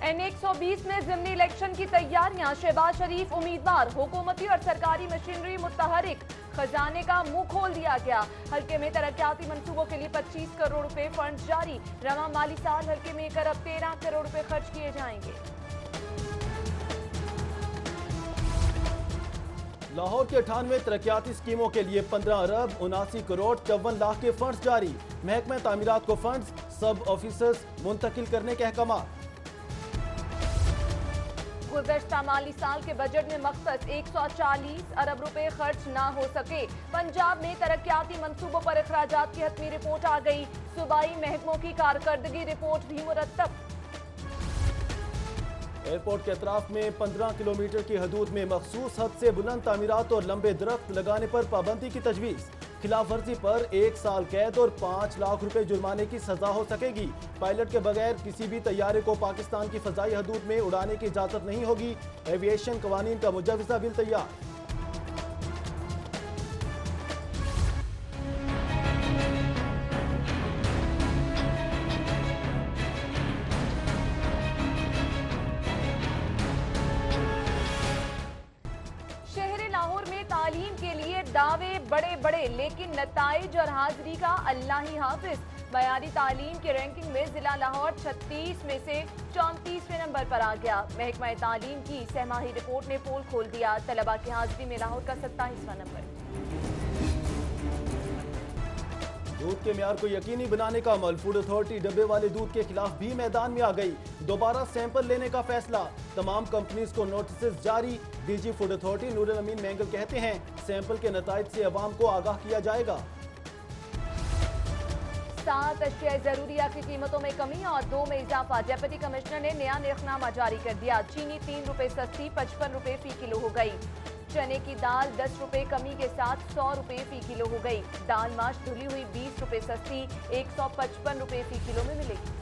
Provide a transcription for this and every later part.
N120 में ज़िमनी election की तैयारियां, शहबाज शरीफ उम्मीदवार, हुकूमती और सरकारी मशीनरी मुतहरिक, खजाने का मुंह खोल दिया गया। हल्के में तरक्याती मंसूबों के लिए 25 करोड़ रुपए फंड जारी। रवा माली साल हल्के में एक अरब 13 करोड़ रुपए खर्च किए जाएंगे। लाहौर के 98 तरक्याती स्कीमों के लिए 15 अरब 79 करोड़ 54 लाख के फंड्स जारी। महकमा तामीरात को फंड्स सब ऑफिसर्स मुंतकिल करने के अहकाम। गुज़श्ता माली साल के बजट में मखसस 140 अरब रुपए खर्च ना हो सके। पंजाब में तरक्याती मंसूबों पर अखराजात की हतमी रिपोर्ट आ गई। सूबाई महकमों की कारकर्दगी रिपोर्ट भी मुरतब। एयरपोर्ट के अतराफ में 15 किलोमीटर की हदूद में मखसूस हद से बुलंद तामीरात और लंबे दरख्त लगाने पर पाबंदी की तजवीज़। खिलाफ वर्जी पर 1 साल कैद और 5 लाख रुपए जुर्माने की सजा हो सकेगी। पायलट के बगैर किसी भी तैयारे को पाकिस्तान की फजाई हदूद में उड़ाने की इजाजत नहीं होगी। एविएशन कवानीन का मुजवजा बिल तैयार। तालीम के लिए दावे बड़े बड़े, लेकिन नताइज और हाजिरी का अल्लाह ही हाफिज। मयारी तालीम की रैंकिंग में जिला लाहौर 36 में से 34वें नंबर पर आ गया। महकमा तालीम की सहमाही रिपोर्ट ने पोल खोल दिया। तलबा की हाजिरी में लाहौर का 27वां नंबर। दूध के म्यार को यकीनी बनाने का अमल। फूड अथॉरिटी डब्बे वाले दूध के खिलाफ भी मैदान में आ गई। दोबारा सैंपल लेने का फैसला। तमाम कंपनीज को नोटिस जारी। डीजी फूड अथॉरिटी नूरुल अमीन मैंगल कहते हैं सैंपल के नताइज से अवाम को आगाह किया जाएगा। 7 अशिया जरूरिया की कीमतों में कमी और 2 में इजाफा। डिप्टी कमिश्नर ने नया नेखनामा जारी कर दिया। चीनी 3 रुपए सस्ती 55 रुपए फी किलो हो गई। चने की दाल 10 रुपए कमी के साथ 100 रुपए फी किलो हो गई। दाल माश धुली हुई 20 रुपए सस्ती 155 रुपए फी किलो में मिलेगी।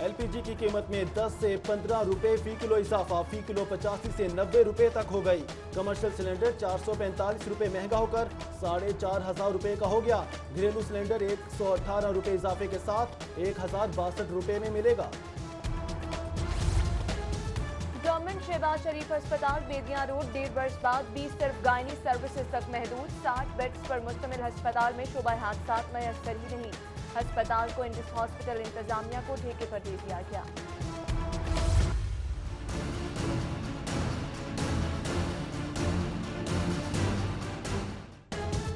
एलपीजी की कीमत में 10 से 15 रुपए फी किलो इजाफा। फी किलो 85 से 90 रुपए तक हो गई। कमर्शियल सिलेंडर 445 रुपए महंगा होकर 4,500 रुपए का हो गया। घरेलू सिलेंडर 118 रुपए इजाफे के साथ 1,062 रुपए में मिलेगा। गवर्नमेंट शहबाज शरीफ अस्पताल बेदिया रोड 1.5 वर्ष बाद 20 सिर्फ गायनी सर्विसेज तक महदूद। 60 बेड्स पर मुश्तमिल अस्पताल में शोबा हादसात मैसर ही नहीं। अस्पताल को इंडिस हॉस्पिटल इंतजामिया को ठेके पर दे दिया गया।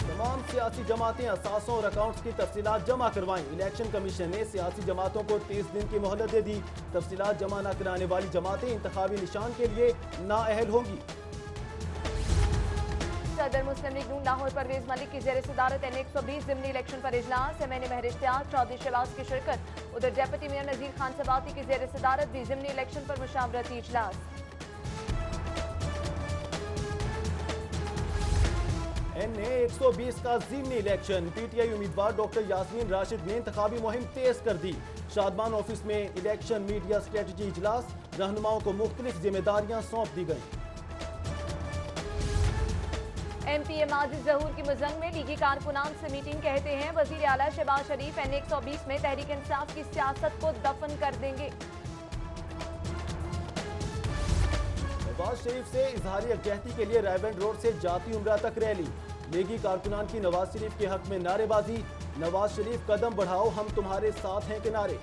तमाम सियासी जमातें असासों और अकाउंट्स की तफसीलात जमा करवाएं। इलेक्शन कमीशन ने सियासी जमातों को 30 दिन की मोहलत दे दी। तफसीलात जमा न कराने वाली जमातें इंतखाबी निशान के लिए नाअहल होंगी। सदर मुस्लिम लीग नून लाहौर परवेज मलिक की जेर सदारत N120 ज़िमनी इलेक्शन पर इजलास। एमएनए महर इश्तियाक चौधरी शहबाज की शिरकत। उधर डिप्टी मेयर नजीर खान सबाती की जेर सदारत भी ज़िमनी इलेक्शन पर मुशावरती इजलास। N120 का ज़िमनी इलेक्शन। पीटीआई उम्मीदवार डॉक्टर यास्मीन राशिद ने इंतखाबी मुहिम तेज कर दी। शादमान ऑफिस में इलेक्शन मीडिया स्ट्रेटजी इजलास। रहनुमाओं को मुख्तलिफ जिम्मेदारियां सौंप दी गई। एमपीए माजिद जहूर की मुजंग में लीगी कारकुनान से मीटिंग। कहते हैं वजीर आला शहबाज शरीफ N120 में तहरीक इंसाफ की सियासत को दफन कर देंगे। नवाज शरीफ से इजहार यकजहती के लिए रायबंद रोड से जाती उमरा तक रैली। लीगी कारकुनान की नवाज शरीफ के हक में नारेबाजी। नवाज शरीफ कदम बढ़ाओ हम तुम्हारे साथ हैं के नारे।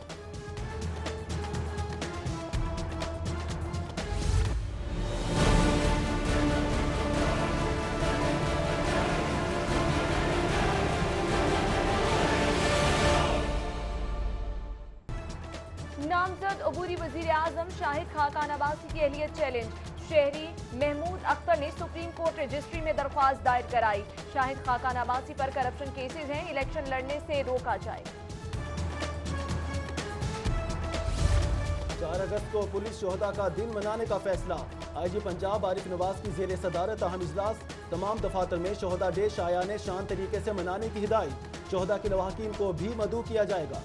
नामजद अबूरी वजीर आजम शाहिद खाकान अब्बासी की अहलियत चैलेंज। शहरी महमूद अख्तर ने सुप्रीम कोर्ट रजिस्ट्री में दरख्वास्त दायर कराई। शाहिद खाकान अब्बासी पर करप्शन केसेज हैं, इलेक्शन लड़ने से रोका जाए। 4 अगस्त को पुलिस शोहदा का दिन मनाने का फैसला। आईजी पंजाब आरिफ नवाज की जेर सदारत अहम इजलास। तमाम दफातर में शोहदा डे शायाने शान तरीके से मनाने की हिदायत। शोहदा के लवाहकीन को भी मदऊ किया जाएगा।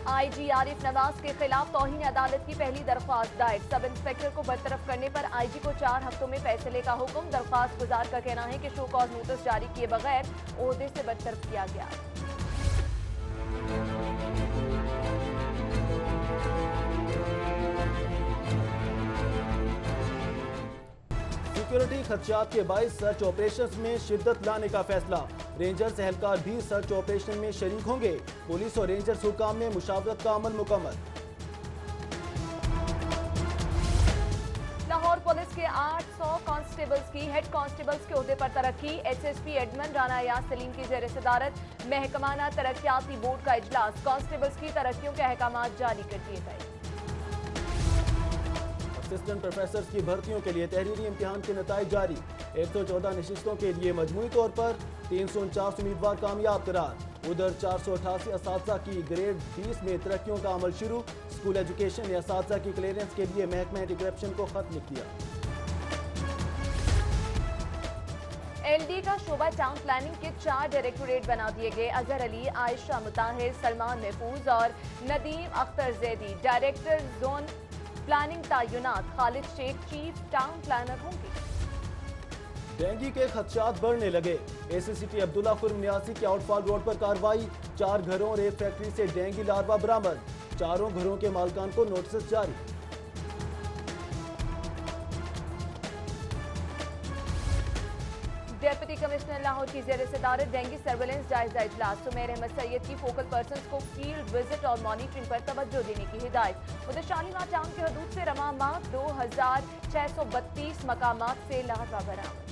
आईजी आरिफ नवाज के खिलाफ तौहीन अदालत की पहली दरख्वास्त दायर। सब इंस्पेक्टर को बरतरफ करने पर आईजी को 4 हफ्तों में फैसले का हुक्म। दरख्वास्त गुजार का कहना है कि शो कॉज नोटिस जारी किए बगैर ओहदे से बरतरफ किया गया। सिक्योरिटी खदशात के बाइस सर्च ऑपरेशन में शिद्दत लाने का फैसला। रेंजर्स एहलकार भी सर्च ऑपरेशन में शरीक होंगे। पुलिस और रेंजर्स हुकाम में मुशावरत का अमल मुकम्मल। लाहौर पुलिस के 800 कांस्टेबल्स की हेड कांस्टेबल्स के ओहदे पर तरक्की। एसएसपी एडमन राना यास सलीम की जेर सदारत महकमाना तरक्याती बोर्ड का इजलास। कांस्टेबल्स की तरक्कियों के अहकामात जारी कर दिए गए। असिस्टेंट प्रोफेसर की भर्तियों के लिए तहरीरी इम्तिहान के नताइज जारी। 114 नशिस्तों के लिए मजमूई तौर पर 349 उम्मीदवार कामयाब करार। उधर 488 असातिज़ा की ग्रेड 20 में तरक्कियों का अमल शुरू। स्कूल एजुकेशन ने असातिज़ा की क्लियरेंस के लिए महकमा एंटी करप्शन को खत लिख दिया। एलडी का शोबा टाउन प्लानिंग के 4 डायरेक्टोरेट बना दिए गए। अजहर अली, आयशा मुताहिर, सलमान महफूज और Nadeem Akhtar Zaidi director zone planning तैनात। Khalid Sheikh chief town planner होंगे। डेंगू के खदशात बढ़ने लगे। एसीसीटी अब्दुल्ला खुर्म नियासी के आउटफॉल रोड पर कार्रवाई। 4 घरों और एक फैक्ट्री से डेंगू लार्वा बरामद। 4 घरों के मालकान को नोटिस जारी। डेप्यूटी कमिश्नर लाहौर की जेर सदारत डेंगू सर्वेलेंस जायजा इजलास। सुमेर अहमद सैयद की फोकल पर्सन्स को फील्ड विजिट और मॉनिटरिंग पर तवज्जो देने की हिदायत। उधर शालीमार टाउन के हदूद से रवा माह 2632 मकामात से लार्वा बरामद।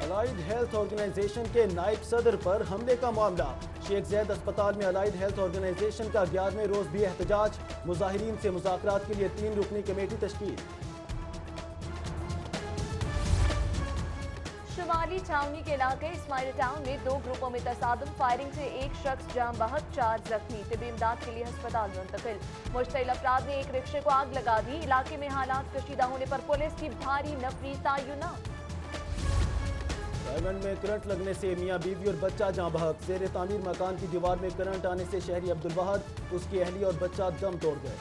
अलाइड हेल्थ ऑर्गेनाइजेशन के नायब सदर पर हमले का मामला। शेख जैद अस्पताल में अलाइड हेल्थ ऑर्गेनाइजेशन का 11वें रोज भी एहतजाज। मुजाहिरीन से मुज़ाकरात के लिए 3 रुकनी कमेटी तश्कील। शुमाली छावनी के इलाके इस्माइल टाउन में 2 ग्रुपों में तसादुम। फायरिंग से एक शख्स जाम बहक, 4 जख्मी। तिबी इमदाद के लिए अस्पताल मुंतकिल। मुश्तइल अफराद ने एक रिक्शे को आग लगा दी। इलाके में हालात कशीदा होने पर पुलिस की भारी नफरी तैनात। डायमंड में करंट लगने से मियां बीवी और बच्चा जां बहक। जेर तामीर मकान की दीवार में करंट आने से शहरी अब्दुल वहाद, उसकी अहली और बच्चा दम तोड़ गए।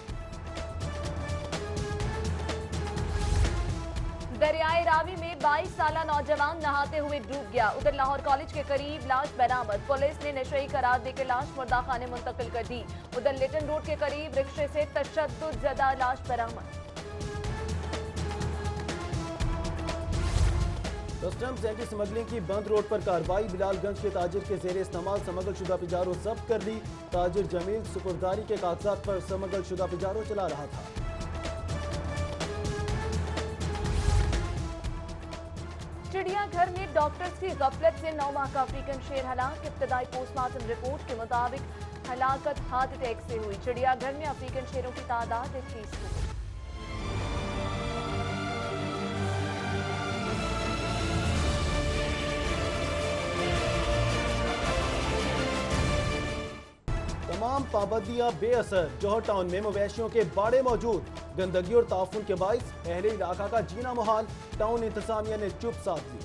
दरियाए रावी में 22 साला नौजवान नहाते हुए डूब गया। उधर लाहौर कॉलेज के करीब लाश बरामद। पुलिस ने नशई करार देकर लाश मुर्दा खाने मुंतकिल कर दी। उधर लिटन रोड के करीब रिक्शे से तशद्दुद ज़दा लाश बरामद। कस्टम्स एंटी स्मगलिंग की बंद रोड पर कार्रवाई। बिलालगंज के ताजिर के जेर इस्तेमाल स्मगल शुदा पिजारो जब्त कर ली। ताजिर जमील सुपुर्दारी के कागजात पर स्मगल शुदा पिजारो चला रहा था। चिड़ियाघर में डॉक्टर्स की गफलत से 9 माह का अफ्रीकन शेर हलाक। इब्तदाई पोस्टमार्टम रिपोर्ट के मुताबिक हलाकत हार्ट अटैक से हुई। चिड़ियाघर में अफ्रीकन शेरों की तादाद 21 हो गई। तमाम पाबंदियां बेअसर। जौहर टाउन में मवेशियों के बाड़े मौजूद। गंदगी और ताफुन के बाइस अहले इलाका का जीना मुहाल। टाउन इंतजामिया ने चुप साध ली।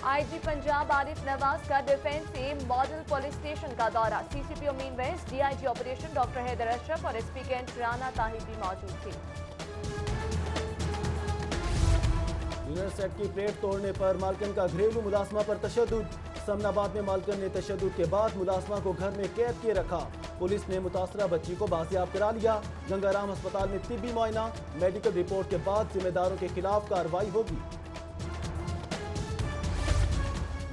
आईजी पंजाब आरिफ नवाज का डिफेंस से मॉडल पुलिस स्टेशन का दौरा। CCP mean west, DIG operation doctor Haider Ashraf और एसपी कैंट राना ताहिर भी मौजूद थे। डिनर सेट की प्लेट तोड़ने पर मालकन का घरेलू मुलाजमा पर तशद्दुद। समनाबाद में मालकन ने तशद्दुद के बाद मुलाजमा को घर में कैद किए रखा। पुलिस ने मुतासरा बच्ची को बाजियाब करा लिया। गंगाराम अस्पताल में तिब्बी मुआयना। मेडिकल रिपोर्ट के बाद जिम्मेदारों के खिलाफ कार्रवाई होगी।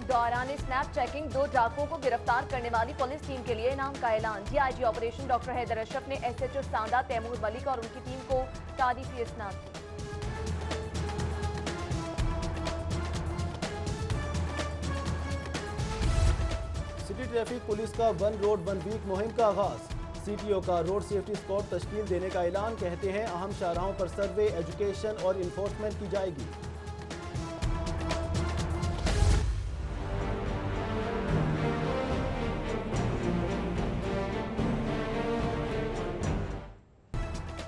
दौरान स्नैप चेकिंग 2 डाकुओं को गिरफ्तार करने वाली पुलिस टीम के लिए इनाम का ऐलान। DIG operation doctor Haider Ashraf ने एसएचओ सांदा तैमूर मलिक और उनकी टीम को तारीफी इसनाद की। सिटी ट्रैफिक पुलिस का 1 रोड 1 वीक मुहिम का आगाज। सीटीओ का रोड सेफ्टी स्क्वाड तश्कील देने का ऐलान। कहते हैं अहम शाहराहों पर सर्वे, एजुकेशन और इन्फोर्समेंट की जाएगी।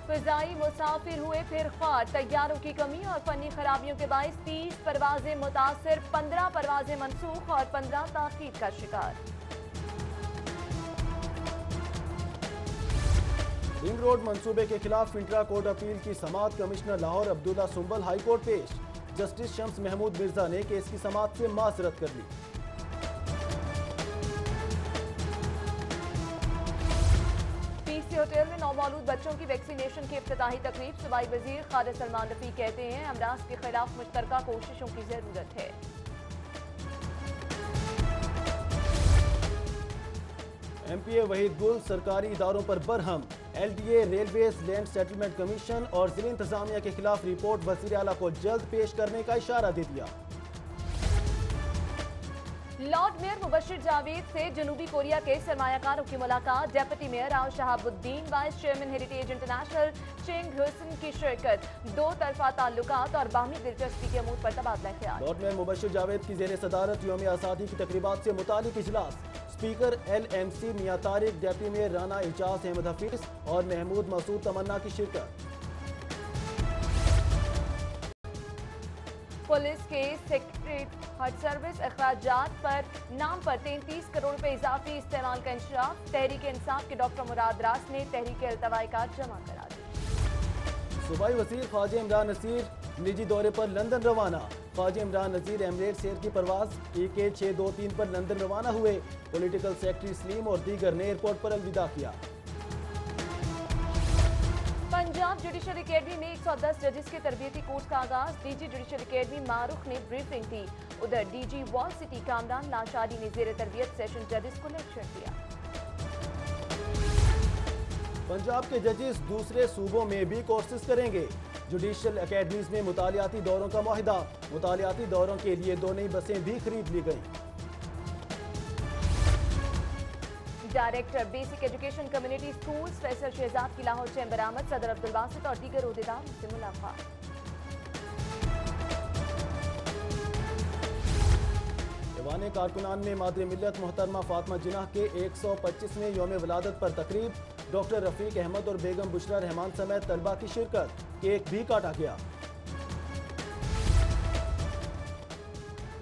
फिजाई मुसाफिर हुए फिर ख्वार। तैयारों की कमी और फनी खराबियों के बायस 30 परवाजें मुतासिर, 15 परवाजें मनसूख और 15 ताखीर का शिकार। रिंग रोड मंसूबे के खिलाफ इंट्रा कोर्ट अपील की समाअत। Commissioner Lahore Abdullah Sumbal high court पेश। जस्टिस शम्स महमूद मिर्जा ने केस की समाअत से माजरत कर ली। नौमौलूद बच्चों की वैक्सीनेशन की इफ्तिताही तकरीब। सूबाई वजीर ख्वाजा सलमान रफी कहते हैं अमराज के खिलाफ मुश्तरका कोशिशों की जरूरत है। MPA वहीद गुल सरकारी इदारों पर Barham. LDA, railways, land settlement commission और जिला इंतजामिया के खिलाफ रिपोर्ट वजीर आला को जल्द पेश करने का इशारा दे दिया। लॉर्ड मेयर मुबशिर जावेद से जनूबी कोरिया के सरमायाकारों की मुलाकात। Deputy mayor Rao Shahabuddin, vice chairman heritage international Cheng Hussain की शिरकत। दो तरफा ताल्लुकात और बाहमी दिलचस्पी के अमूर पर तबादला ख्याल। लॉर्ड मेयर मुबशिर जावेद की जेर सदारत यौम आज़ादी की तकरीबात से मुतालिक इजलास। स्पीकर LMC मियां तारिक, डेप्यूटी मेयर राना इजाज अहमद हफीज और महमूद मसूद तमन्ना की शिरकत। पुलिस के सेक्रेटरीट हज सर्विस अखराजात पर नाम पर 33 करोड़ रुपए इजाफी इस्तेमाल का इंशराफ। तहरीक इंसाफ के डॉक्टर मुराद रास ने तहरीक अल्तवाई का जमा करा दी। सूबाई वजीर ख्वाजा इमरान नसीर निजी दौरे पर लंदन रवाना। ख्वाजा इमरान नसीर एमरेट्स एयर की परवाज EK 623 पर लंदन रवाना हुए। पॉलिटिकल सेक्रेटरी सलीम और दीगर ने एयरपोर्ट पर अलविदा किया। पंजाब जुडिशल एकेडमी में 110 जजेस के तरबियती कोर्स का आगाज। DG जुडिशल एकेडमी मारूख ने ब्रीफिंग दी। उधर DG wall city Kamran Lashari ने जेर तरबियत सेशन जजेस को लेक्चर दिया। पंजाब के जजेस दूसरे सूबों में भी कोर्सेज करेंगे। जुडिशल एकेडमीज में मुतालियाती दौरों का मुआहिदा। मुतालियाती दौरों के लिए 2 नई बसें भी खरीद ली गई। Director basic education community schools Faisal Shahzad की लाहौर चैम्बर आमद। सदर अब्दुल बासित और दीगर ओहदेदारों से मुलाकात। ऐवान कारकुनान में मादर मिल्लत मोहतरमा फातिमा जिन्नाह के 125वें यौम विलादत पर तकरीब। डॉक्टर रफीक अहमद और बेगम बुशरा रहमान समेत तलबा की शिरकत। केक भी काटा गया।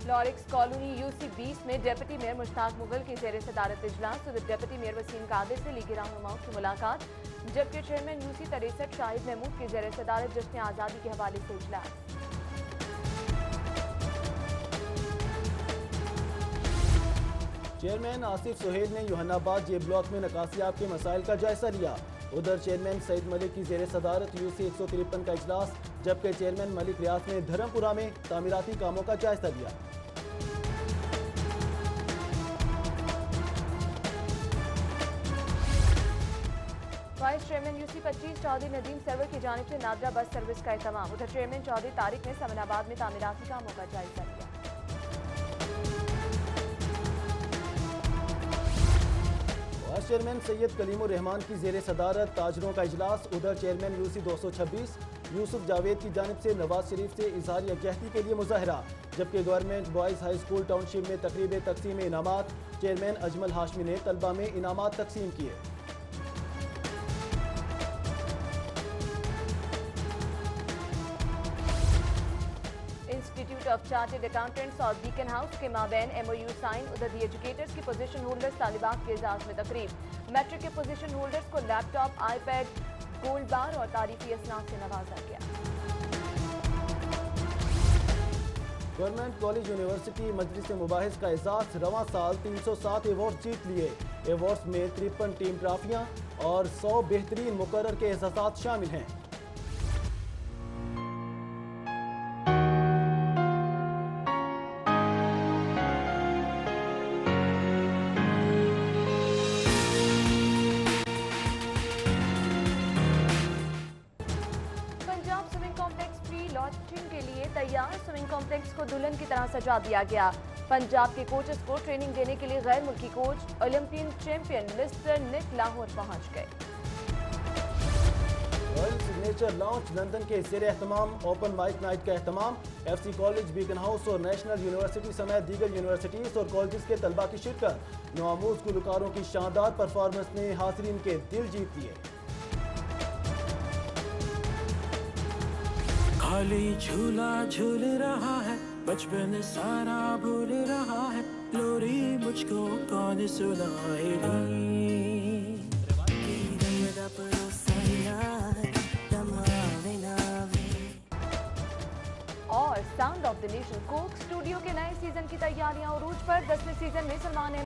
लॉरिक्स कॉलोनी UC 20 में डेप्यूटी मेयर मुश्ताक मुगल की जेर सदारत इजलास। उधर डेप्यूटी मेयर वसीम कादिर से लीगी रहनुमाओं की मुलाकात। जबकि चेयरमैन UC 63 शाहिद महमूद की जेर सदारत जश्न आज़ादी के हवाले से इजलास। चेयरमैन आसिफ सुहेल ने यूहन्नाबाद J ब्लॉक में नकासियाब के मसाइल का जायजा लिया। उधर चेयरमैन सईद मलिक की जेर सदारत UC 153 का इजलास। जबकि चेयरमैन मलिक रियाज ने धर्मपुरा में तामीराती कामों का जायजा लिया। Vice chairman UC 25 Chaudhry Nadeem Sarwar की जानिब से नादरा बस सर्विस का एहतमाम। उधर चेयरमैन चौधरी तारिक ने समनाबाद में तामीराती कामों का जायजा लिया। वाइस चेयरमैन सैयद कलीमुर रहमान की जेर सदारत ताजरों का इजलास। उधर चेयरमैन UC 226 यूसुफ जावेद की जानिब से नवाज शरीफ से इजहार यकजहती के लिए मुजाहरा। जबकि government boys high school township में तकरीब तकसीम इनामात। चेयरमैन अजमल हाशमी ने तलबा में इनामात तकसीम किए। इंस्टीट्यूट ऑफ चार्टर्ड अकाउंटेंट्स और बीकन हाउस के माबैन MOU साइन। उधर दी एजुकेटर्स की पोजीशन होल्डर्स तालिबात के एजाज में तकरीब। मैट्रिक के पोजीशन होल्डर्स को लैपटॉप, iPad, गोल्ड बार और तारीफी असनाद से नवाजा गया। गवर्नमेंट कॉलेज यूनिवर्सिटी मजलिस मुबाहिस का एजाज। रवां साल 307 एवार्ड जीत लिए। एवार्ड्स में 53 टीम ट्राफियां और 100 बेहतरीन मुकर्रर के एजाजात शामिल हैं। के लिए तैयार। स्विमिंग कॉम्प्लेक्स को दुल्हन की तरह सजा दिया गया। पंजाब के कोचेस को ट्रेनिंग देने के लिए गैर मुल्की कोच ओलंपियन चैंपियन मिस्टर निक लाहौर पहुंच गए। रॉयल सिग्नेचर लॉन्च लंदन के ज़ेर एहतमाम। ओपन माइक नाइट का एहतमाम। FC कॉलेज, बीकन हाउस और नेशनल यूनिवर्सिटी समेत दीगर यूनिवर्सिटीज और कॉलेज के तलबा की शिरकत। नौआमूज गुलकारों की शानदार परफॉर्मेंस ने हाज़रीन के दिल जीत लिए। खाली झूला झूल रहा है, बचपन सारा भूल रहा है, लोरी मुझको कौन सुनाएगी। और sound of the nation Coke studio के नए सीजन की तैयारियां उरूज पर। 10वें सीजन में सलमान